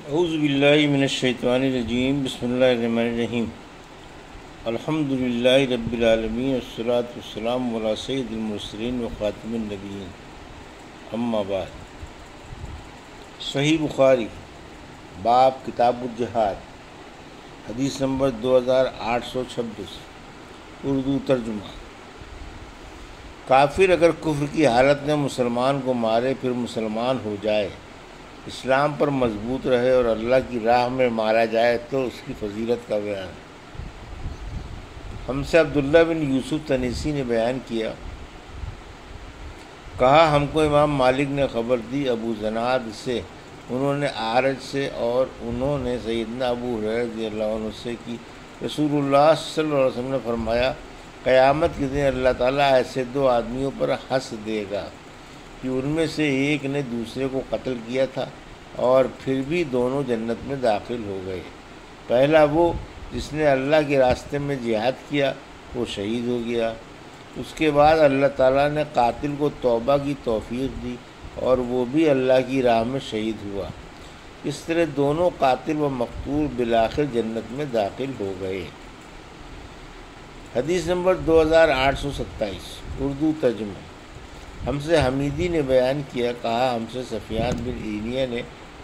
اعوذ باللہ من الشیطان الرجیم بسم اللہ الرحمن الرحیم الحمد للہ رب العالمین والصلاة والسلام علی سید المرسلین وخاتم النبیین اما بعد۔ صحیح بخاری باب کتاب الجہاد، حدیث نمبر 2826، اردو ترجمہ۔ کافر اگر کفر کی حالت میں مسلمان کو مارے پھر مسلمان ہو جائے، اسلام پر مضبوط رہے اور اللہ کی راہ میں مارا جائے تو اس کی فضیلت کا بیان۔ ہم سے عبداللہ بن یوسف تنیسی نے بیان کیا، کہا ہم کو امام مالک نے خبر دی ابو زناد سے، انہوں نے اعرج سے اور انہوں نے سیدنا ابو ہریرہ رضی اللہ عنہ سے کہ رسول اللہ صلی اللہ علیہ وسلم نے فرمایا، قیامت کے دن اللہ تعالیٰ ایسے دو آدمیوں پر ہنس دے گا کہ ان میں سے ایک نے دوسرے کو قتل کیا تھا اور پھر بھی دونوں جنت میں داخل ہو گئے۔ پہلا وہ جس نے اللہ کے راستے میں جہاد کیا، وہ شہید ہو گیا۔ اس کے بعد اللہ تعالیٰ نے قاتل کو توبہ کی توفیق دی اور وہ بھی اللہ کی راہ میں شہید ہوا۔ اس طرح دونوں قاتل و مقتول بالآخر جنت میں داخل ہو گئے۔ حدیث نمبر 2827، اردو ترجمہ۔ ہم سے حمیدی نے بیان کیا، کہا ہم سے سفیان بن عینیہ نے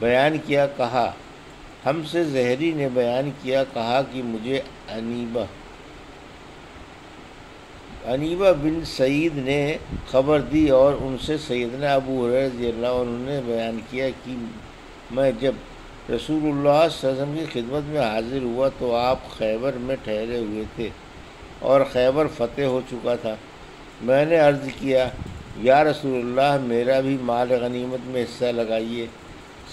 بیان کیا، کہا ہم سے زہری نے بیان کیا، کہا کہ مجھے انیبہ بن سعید نے خبر دی اور ان سے سیدنا ابو ہریرہ رضی اللہ عنہ نے بیان کیا کہ میں جب رسول اللہ صلی اللہ علیہ وسلم کی خدمت میں حاضر ہوا تو آپ خیبر میں ٹھہرے ہوئے تھے اور خیبر فتح ہو چکا تھا۔ میں نے عرض کیا، یا رسول اللہ میرا بھی مال غنیمت میں حصہ لگائیے۔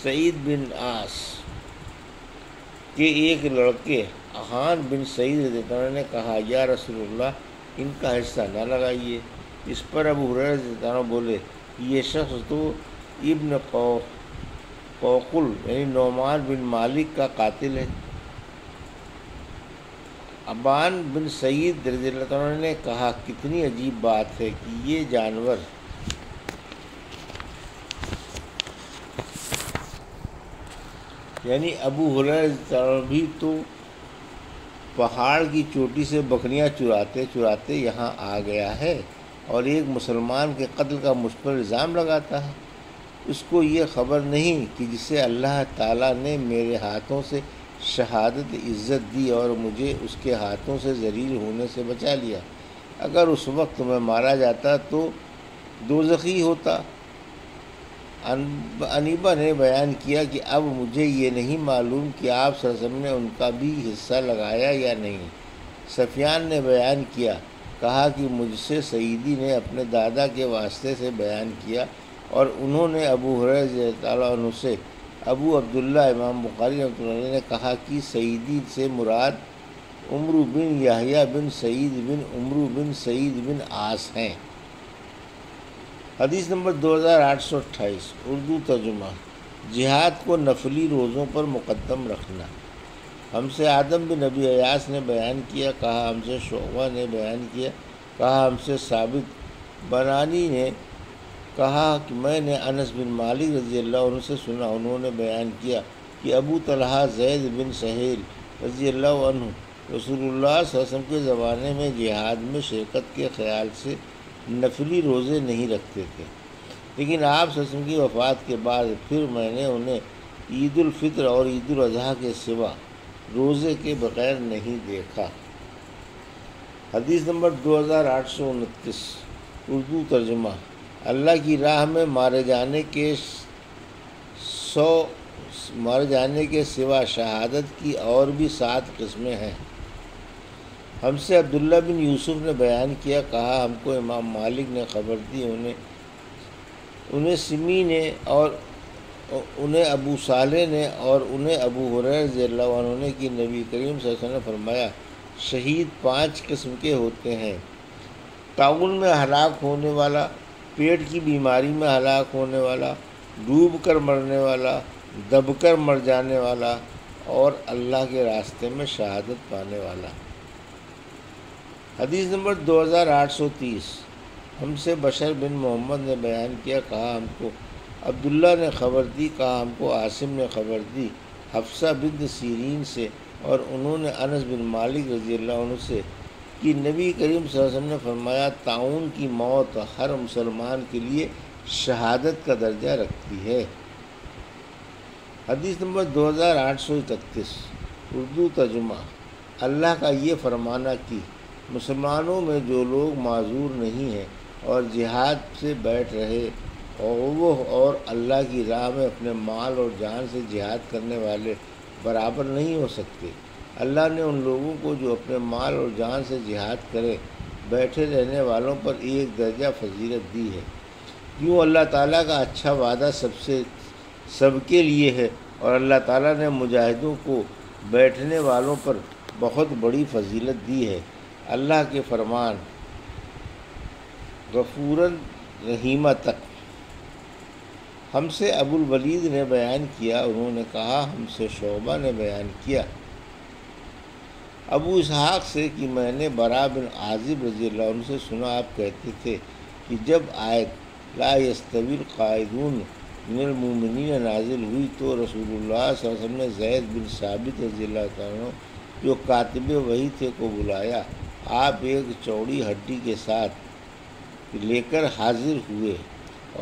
سعید بن عاص کے ایک لڑکے اخان بن سعید رضی اللہ عنہ نے کہا، یا رسول اللہ ان کا حصہ نہ لگائیے۔ اس پر ابو ہریرہ رضی اللہ عنہ بولے، یہ شخص تو ابن قوقل یعنی نعمان بن مالک کا قاتل ہے۔ ابان بن سعید رضی اللہ عنہ نے کہا، کتنی عجیب بات ہے کہ یہ جانور یعنی ابو ہریرہ رضی اللہ عنہ بھی تو پہاڑ کی چوٹی سے بکریاں چراتے چراتے یہاں آ گیا ہے اور ایک مسلمان کے قتل کا مجھ پر الزام لگاتا ہے۔ اس کو یہ خبر نہیں کہ جسے اللہ تعالیٰ نے میرے ہاتھوں سے شہادت عزت دی اور مجھے اس کے ہاتھوں سے ذلیل ہونے سے بچا لیا، اگر اس وقت میں مارا جاتا تو دوزخی ہوتا۔ انیبہ نے بیان کیا کہ اب مجھے یہ نہیں معلوم کہ آپ صلی اللہ علیہ وسلم نے ان کا بھی حصہ لگایا یا نہیں۔ سفیان نے بیان کیا، کہا کہ مجھ سے سعیدی نے اپنے دادا کے واسطے سے بیان کیا اور انہوں نے ابو ہریرہ رضی اللہ عنہ سے ابو عبداللہ امام بخاری رحمۃ اللہ علیہ نے کہا کہ سعیدی سے مراد عمرو بن یحییٰ بن سعید بن عمرو بن سعید بن عاص ہیں۔ حدیث نمبر 2828، اردو ترجمہ۔ جہاد کو نفلی روزوں پر مقدم رکھنا۔ ہم سے آدم بن ابی ایاس نے بیان کیا، کہا ہم سے شعبہ نے بیان کیا، کہا ہم سے ثابت بنانی نے کہا کہ میں نے انس بن مالک رضی اللہ عنہ سے سنا، انہوں نے بیان کیا کہ ابو طلحہ زید بن سہیل رضی اللہ عنہ رسول اللہ صلی اللہ علیہ وسلم کے زمانے میں جہاد میں شرکت کے خیال سے نفلی روزے نہیں رکھتے تھے، لیکن آپ صلی اللہ علیہ وسلم کی وفات کے بعد پھر میں نے انہیں عید الفطر اور عید الاضحیٰ کے سوا روزے کے بغیر نہیں دیکھا۔ حدیث نمبر 2829، اردو ترجمہ۔ اللہ کی راہ میں مارے جانے کے سوا شہادت کی اور بھی 7 قسمیں ہیں۔ ہم سے عبداللہ بن یوسف نے بیان کیا، کہا ہم کو امام مالک نے خبر دی، انہیں سمی نے اور انہیں ابو صالح نے اور انہیں ابو ہریرہ رضی اللہ عنہ نے کہ نبی کریم صلی اللہ علیہ وسلم نے فرمایا، شہید 5 قسم کے ہوتے ہیں: طاعون میں ہلاک ہونے والا، پیٹ کی بیماری میں ہلاک ہونے والا، ڈوب کر مرنے والا، دب کر مر جانے والا اور اللہ کے راستے میں شہادت پانے والا۔ حدیث نمبر 2830، ہم سے بشر بن محمد نے بیان کیا، کہا ہم کو عبداللہ نے خبر دی، کہا ہم کو عاصم نے خبر دی، حفصہ بنت سیرین سے اور انہوں نے انس بن مالک رضی اللہ عنہ سے کہ نبی کریم صلی اللہ علیہ وسلم نے فرمایا طاعون کی موت ہر مسلمان کے لیے شہادت کا درجہ رکھتی ہے۔ حدیث نمبر 2831 اردو ترجمہ۔ اللہ کا یہ فرمانا کہ مسلمانوں میں جو لوگ معذور نہیں ہیں اور جہاد سے بیٹھ رہے اور اللہ کی راہ میں اپنے مال اور جان سے جہاد کرنے والے برابر نہیں ہو سکتے، اللہ نے ان لوگوں کو جو اپنے مال اور جان سے جہاد کرے بیٹھے رہنے والوں پر ایک درجہ فضیلت دی ہے۔ یوں اللہ تعالیٰ کا اچھا وعدہ سب کے لیے ہے اور اللہ تعالیٰ نے مجاہدوں کو بیٹھنے والوں پر بہت بڑی فضیلت دی ہے۔ اللہ کے فرمان غفوراً رحیمہ تک۔ ہم سے ابو الولید نے بیان کیا، انہوں نے کہا ہم سے شعبہ نے بیان کیا ابو اسحاق سے کہ میں نے براء بن عازب رضی اللہ عنہ سے سنا، آپ کہتے تھے کہ جب آیت لا یستوی القاعدون من المؤمنین نازل ہوئی تو رسول اللہ صلی اللہ علیہ وسلم نے زید بن ثابت رضی اللہ تعالیٰ عنہ جو کاتب وحی تھے کو بلایا۔ آپ ایک چوڑی ہڈی کے ساتھ لے کر حاضر ہوئے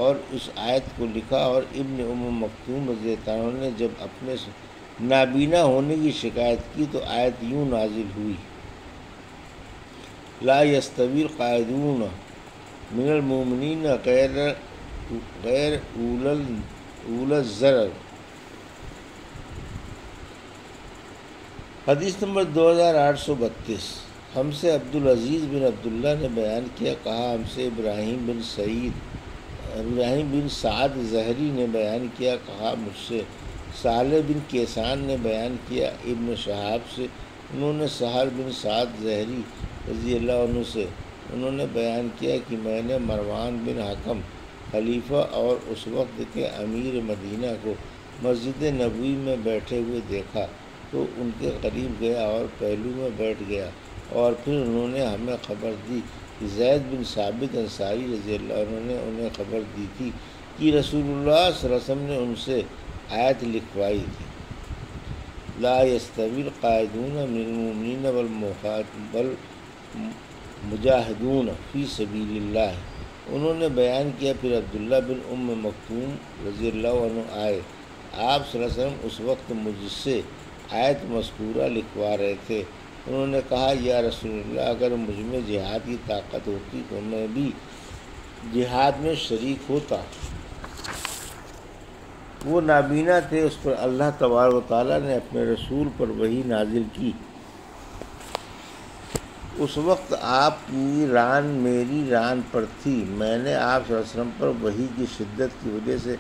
اور اس آیت کو لکھا، اور ابن مکتوم رضی اللہ عنہ نے جب اپنے نابینا ہونے کی شکایت کی تو آیت یوں نازل ہوئی، لا یستوی القاعدون من المؤمنین غیر اولی الضرر۔ حدیث نمبر 2832 ہم سے عبدالعزیز بن عبداللہ نے بیان کیا، کہا ہم سے ابراہیم بن سعد زہری نے بیان کیا، کہا مجھ سے صالح بن کیسان نے بیان کیا ابن شہاب سے، انہوں نے سہل بن سعد زہری رضی اللہ عنہ سے انہوں نے بیان کیا کہ میں نے مروان بن حکم خلیفہ اور اس وقت کے امیر مدینہ کو مسجد نبوی میں بیٹھے ہوئے دیکھا تو ان کے قریب گیا اور پہلو میں بیٹھ گیا، اور پھر انہوں نے ہمیں خبر دی کہ زید بن ثابت انصاری رضی اللہ عنہ نے انہیں خبر دی تھی کہ رسول اللہ صلی اللہ علیہ وسلم نے ان سے آیت لکھوائی تھی، لا یستوی القاعدون من المؤمنین والمجاہدون فی سبیل اللہ۔ انہوں نے بیان کیا، پھر عبداللہ بن مکتوم رضی اللہ عنہ آئے، آپ صلی اللہ علیہ وسلم اس وقت مجھ سے آیت مذکورہ لکھوا رہے تھے۔ انہوں نے کہا یا رسول اللہ، اگر مجھ میں جہاد کی طاقت ہوتی تو میں بھی جہاد میں شریک ہوتا۔ وہ نابینا تھے، اس پر اللہ تبارک و تعالیٰ نے اپنے رسول پر وحی نازل کی۔ اس وقت آپ کی ران میری ران پر تھی، میں نے آپ صلی اللہ علیہ وسلم پر وحی کی شدت کی وجہ سے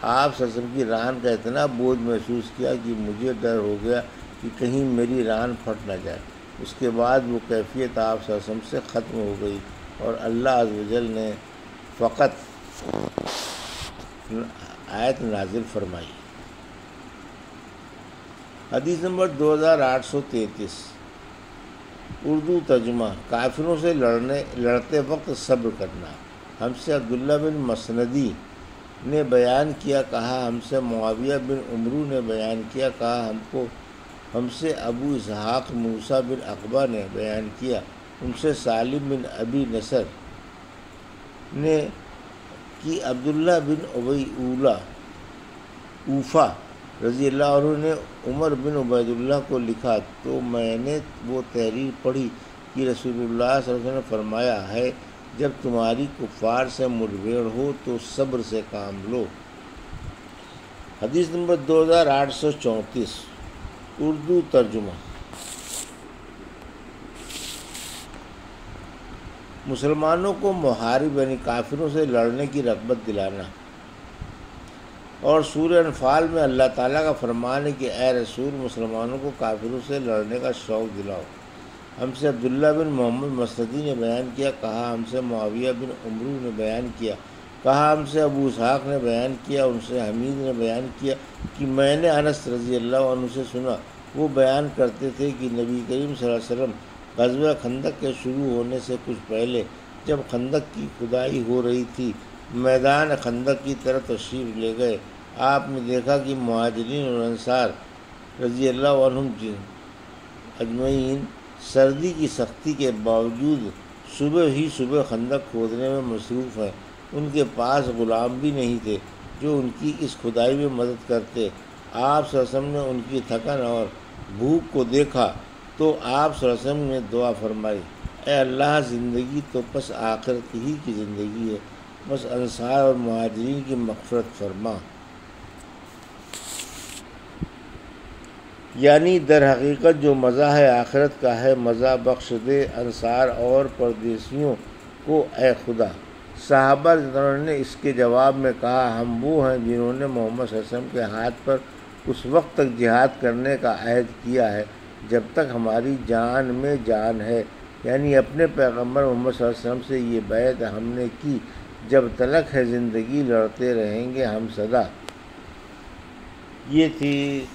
آپ صلی اللہ علیہ وسلم کی ران کا اتنا بوجھ محسوس کیا کہ مجھے ڈر ہو گیا کہ کہیں میری ران پھٹ نہ جائے۔ اس کے بعد وہ کیفیت آپ صلی اللہ علیہ وسلم سے ختم ہو گئی اور اللہ عز و جل نے فقط آیت نازل فرمائی۔ حدیث نمبر 2833 اردو ترجمہ۔ کافروں سے لڑتے وقت صبر کرنا۔ ہم سے عبداللہ بن مسندی نے بیان کیا، کہا ہم سے معاویہ بن عمرو نے بیان کیا، کہا ہم سے ابو اسحاق موسیٰ بن عقبہ نے بیان کیا، ان سے سالم بن ابی نصر نے کہ عبداللہ بن ابی اوفا رضی اللہ عنہ نے عمر بن عبید اللہ کو لکھا تو میں نے وہ تحریر پڑھی کہ رسول اللہ صلی اللہ علیہ وسلم نے فرمایا ہے، جب تمہاری کفار سے مڈبھیڑ ہو تو صبر سے کام لو۔ حدیث نمبر 2834 اردو ترجمہ۔ مسلمانوں کو محارب یعنی کافروں سے لڑنے کی رغبت دلانا۔ اور سورہ انفال میں اللہ تعالیٰ کا فرمان ہے کہ اے رسول مسلمانوں کو کافروں سے لڑنے کا شوق دلاؤ۔ ہم سے عبداللہ بن محمد مسندی نے بیان کیا، کہا ہم سے معاویہ بن عمرو نے بیان کیا، کہا ہم سے ابو اسحاق نے بیان کیا، ان سے حمید نے بیان کیا کہ میں نے انس رضی اللہ عنہ سے سنا، وہ بیان کرتے تھے کہ نبی کریم صلی اللہ علیہ وسلم غزوہ خندق کے شروع ہونے سے کچھ پہلے جب خندق کی کھدائی ہو رہی تھی میدان خندق کی طرف تشریف لے گئے۔ آپ نے دیکھا کہ مہاجرین اور انصار رضی اللہ عنہم اجمعین سردی کی سختی کے باوجود صبح خندق کھودنے میں مصروف ہیں۔ ان کے پاس غلام بھی نہیں تھے جو ان کی اس کھدائی میں مدد کرتے۔ آپ صلی اللہ علیہ وسلم نے ان کی تھکن اور بھوک کو دیکھا تو آپ صلی اللہ علیہ وسلم نے دعا فرمائی، اے اللہ، زندگی تو پس آخرت ہی کی زندگی ہے، بس انصار اور مہاجرین کی مغفرت فرما۔ یعنی در حقیقت جو مزہ ہے آخرت کا ہے، مزہ بخش دے انصار اور پردیسیوں کو اے خدا۔ صحابہ نے اس کے جواب میں کہا، ہم وہ ہیں جنہوں نے محمد صلی اللہ علیہ وسلم کے ہاتھ پر اس وقت تک جہاد کرنے کا عہد کیا ہے جب تک ہماری جان میں جان ہے، یعنی اپنے پیغمبر محمد صلی اللہ علیہ وسلم سے یہ بیعت ہم نے کی، جب تلک ہے زندگی لڑتے رہیں گے ہم سدا۔ یہ تھی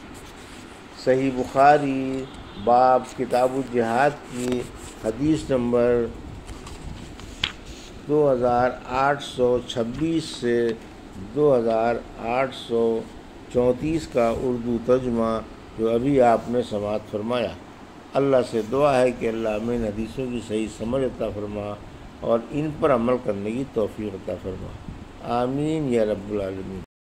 صحیح بخاری باب کتاب الجہاد کی حدیث نمبر 2826 سے 2834 کا اردو ترجمہ جو ابھی آپ نے سماعت فرمایا۔ اللہ سے دعا ہے کہ اللہ ہمیں ان حدیثوں کی صحیح سمجھ عطا فرما اور ان پر عمل کرنے کی توفیق عطا فرما۔ آمین یا رب العالمین۔